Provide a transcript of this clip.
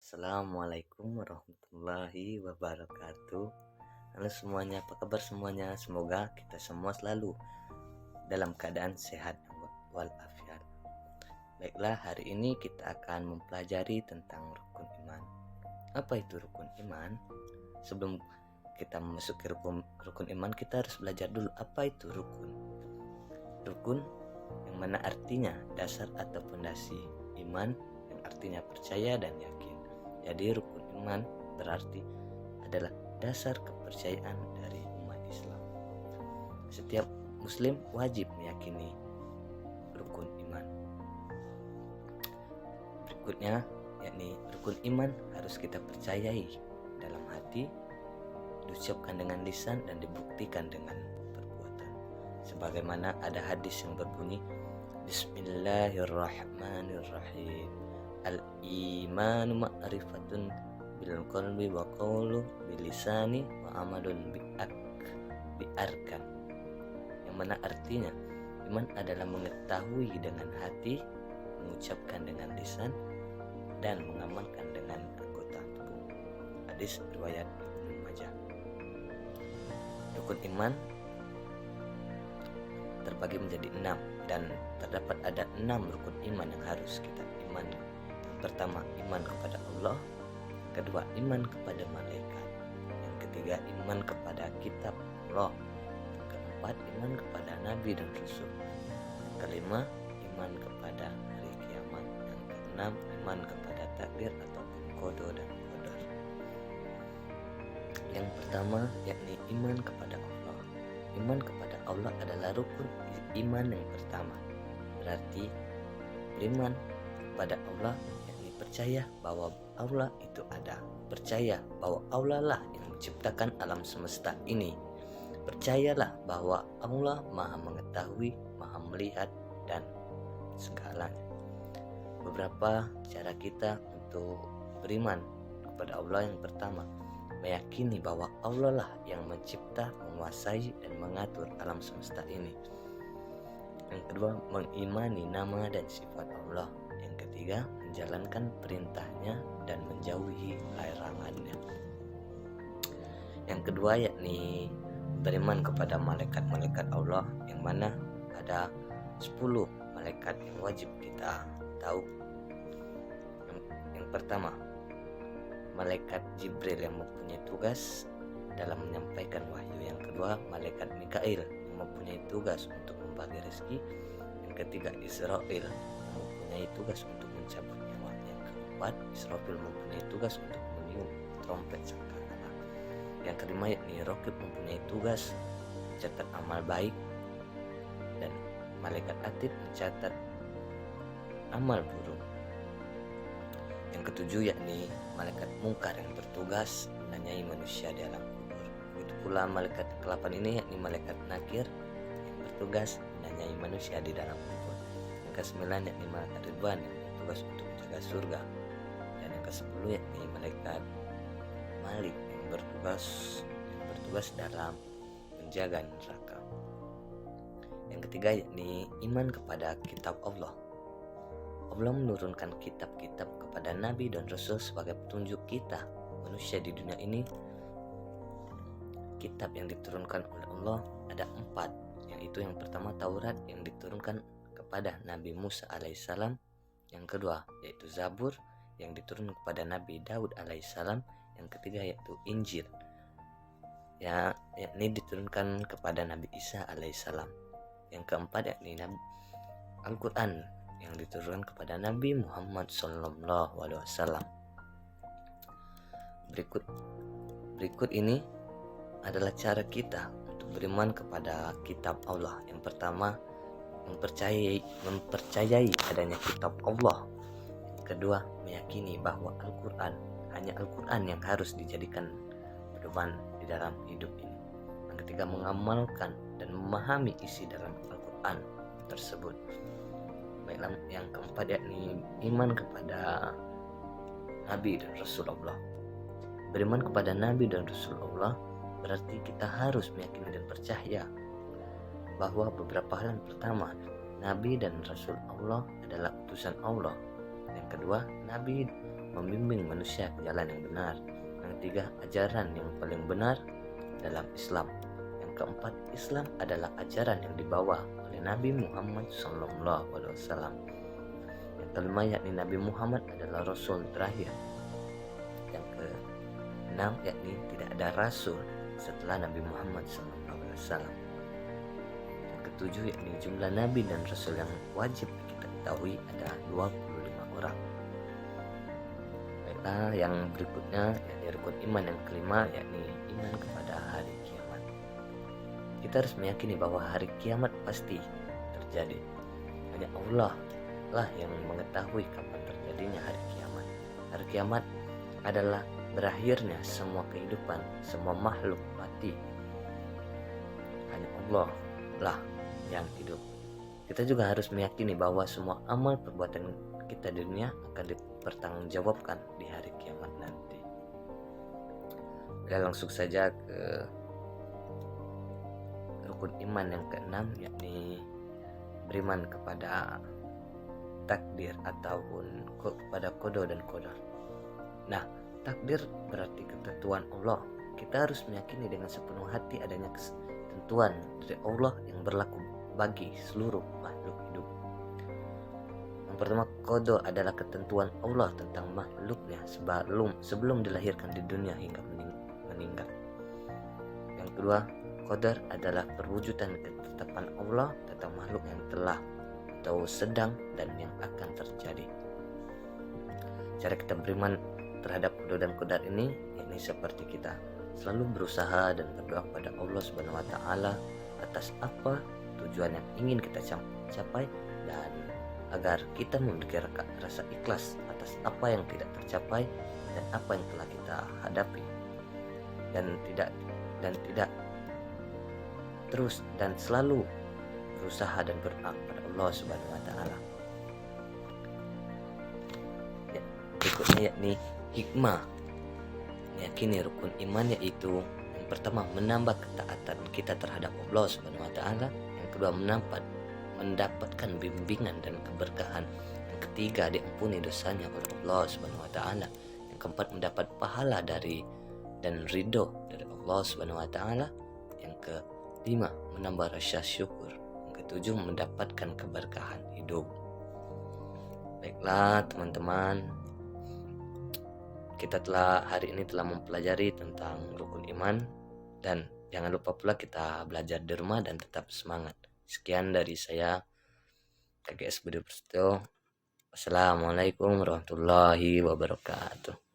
Assalamualaikum warahmatullahi wabarakatuh. Halo semuanya, apa kabar semuanya? Semoga kita semua selalu dalam keadaan sehat walafiat. Baiklah, hari ini kita akan mempelajari tentang rukun iman. Apa itu rukun iman? Sebelum kita memasuki rukun iman, kita harus belajar dulu apa itu rukun. Rukun yang mana artinya dasar atau fondasi. Iman yang artinya percaya dan yakin. Jadi rukun iman berarti adalah dasar kepercayaan dari umat Islam. Setiap muslim wajib meyakini rukun iman. Berikutnya yakni rukun iman harus kita percayai dalam hati, diucapkan dengan lisan dan dibuktikan dengan perbuatan. Sebagaimana ada hadis yang berbunyi Bismillahirrahmanirrahim. Al-imanu ma'rifatun bil qalbi wa qawlu bil lisani wa amalun bi'arkan. Yang mana artinya iman adalah mengetahui dengan hati, mengucapkan dengan lisan, dan mengamalkan dengan anggota tubuh. Hadis riwayat Ibnu Majah. Rukun iman terbagi menjadi 6 dan terdapat ada 6 rukun iman yang harus kita imani. Pertama, iman kepada Allah. Kedua, iman kepada malaikat. Yang ketiga, iman kepada kitab Allah. Yang keempat, iman kepada nabi dan rasul. Yang kelima, iman kepada hari kiamat. Yang keenam, iman kepada takdir ataupun qada dan qadar. Yang pertama yakni iman kepada Allah. Iman kepada Allah adalah rukun iman yang pertama. Berarti beriman kepada Allah percaya bahwa Allah itu ada, percaya bahwa Allah lah yang menciptakan alam semesta ini, percayalah bahwa Allah maha mengetahui, maha melihat dan segalanya. Beberapa cara kita untuk beriman kepada Allah: yang pertama, meyakini bahwa Allah lah yang mencipta, menguasai dan mengatur alam semesta ini. Yang kedua, mengimani nama dan sifat Allah. Yang ketiga, menjalankan perintahnya dan menjauhi larangannya. Yang kedua yakni beriman kepada malaikat-malaikat Allah, yang mana ada 10 malaikat yang wajib kita tahu. Yang pertama, malaikat Jibril yang mempunyai tugas dalam menyampaikan wahyu. Yang kedua, malaikat Mikail yang mempunyai tugas untuk membagi rezeki. Yang ketiga, Israfil mempunyai tugas untuk mencabut nyawa. Yang keempat, Israfil mempunyai tugas untuk meniup trompet sangkakala. Yang kelima yakni Raqib mempunyai tugas mencatat amal baik, dan malaikat Atid mencatat amal buruk. Yang ketujuh yakni malaikat Mungkar yang bertugas menanyai manusia di alam kubur. Begitu pula malaikat ke-8 ini yakni malaikat Nakir yang bertugas menanyai manusia di dalam kubur. Yang ke-9 yakni malaikat Ridwan yang bertugas untuk menjaga surga. Dan yang ke-10 yakni malaikat Malik yang bertugas dalam menjaga neraka. Yang ketiga yakni iman kepada kitab Allah. Allah menurunkan kitab-kitab kepada nabi dan rasul sebagai petunjuk kita manusia di dunia ini. Kitab yang diturunkan oleh Allah ada 4, yaitu yang pertama Taurat yang diturunkan kepada Nabi Musa alaihissalam. Yang kedua yaitu Zabur yang diturunkan kepada Nabi Daud alaihissalam. Yang ketiga yaitu Injil yakni diturunkan kepada Nabi Isa alaihissalam. Yang keempat yakni Al-Quran yang diturunkan kepada Nabi Muhammad SAW. Berikut ini adalah cara kita untuk beriman kepada kitab Allah. Yang pertama, mempercayai adanya kitab Allah. Yang kedua, meyakini bahwa Al-Quran hanya Al-Quran yang harus dijadikan pedoman di dalam hidup ini. Yang ketiga, mengamalkan dan memahami isi dalam Al-Quran tersebut. Baiklah, yang keempat yakni iman kepada Nabi dan Rasulullah. Beriman kepada Nabi dan Rasulullah berarti kita harus meyakini dan percaya bahwa beberapa hal. Yang pertama, Nabi dan Rasul Allah adalah utusan Allah. Yang kedua, Nabi membimbing manusia ke jalan yang benar. Yang ketiga, ajaran yang paling benar dalam Islam. Yang keempat, Islam adalah ajaran yang dibawa oleh Nabi Muhammad SAW. Yang kelima, yakni Nabi Muhammad adalah Rasul terakhir. Yang keenam, yakni tidak ada Rasul setelah Nabi Muhammad SAW. Yang ketujuh, yakni jumlah Nabi dan Rasul yang wajib kita ketahui ada 25 orang. Baiklah, yang berikutnya yakni rukun iman yang kelima, yakni iman kepada hari kiamat. Kita harus meyakini bahwa hari kiamat pasti terjadi. Hanya Allah lah yang mengetahui kapan terjadinya hari kiamat. Hari kiamat adalah berakhirnya semua kehidupan, semua makhluk mati. Hanya Allah lah yang hidup. Kita juga harus meyakini bahwa semua amal perbuatan kita di dunia akan dipertanggungjawabkan di hari kiamat nanti. Kita langsung saja ke rukun iman yang keenam, yakni beriman kepada takdir ataupun kepada qada dan qadar. Nah, takdir berarti ketentuan Allah. Kita harus meyakini dengan sepenuh hati adanya ketentuan dari Allah yang berlaku bagi seluruh makhluk hidup. Yang pertama, qada adalah ketentuan Allah tentang makhluknya sebelum dilahirkan di dunia hingga meninggal. Yang kedua, qadar adalah perwujudan ketetapan Allah tentang makhluk yang telah atau sedang dan yang akan terjadi. Cara kita beriman terhadap qada dan qadar ini yakni seperti kita selalu berusaha dan berdoa kepada Allah Subhanahu wa taala atas apa tujuan yang ingin kita capai, dan agar kita memiliki rasa ikhlas atas apa yang tidak tercapai dan apa yang telah kita hadapi, dan tidak terus dan selalu berusaha dan berdoa kepada Allah Subhanahu wa taala. Berikutnya yakni hikmah meyakini rukun iman, yaitu yang pertama menambah ketaatan kita terhadap Allah Subhanahu wa taala, yang kedua mendapatkan bimbingan dan keberkahan, yang ketiga diampuni dosanya oleh Allah Subhanahu wa taala, yang keempat mendapat pahala dari dan ridho dari Allah Subhanahu wa taala, yang kelima menambah rasa syukur, yang ketujuh mendapatkan keberkahan hidup. Baiklah teman-teman, kita hari ini telah mempelajari tentang rukun iman, dan jangan lupa pula kita belajar di rumah dan tetap semangat. Sekian dari saya, KGS Budi Prasetyo. Assalamualaikum warahmatullahi wabarakatuh.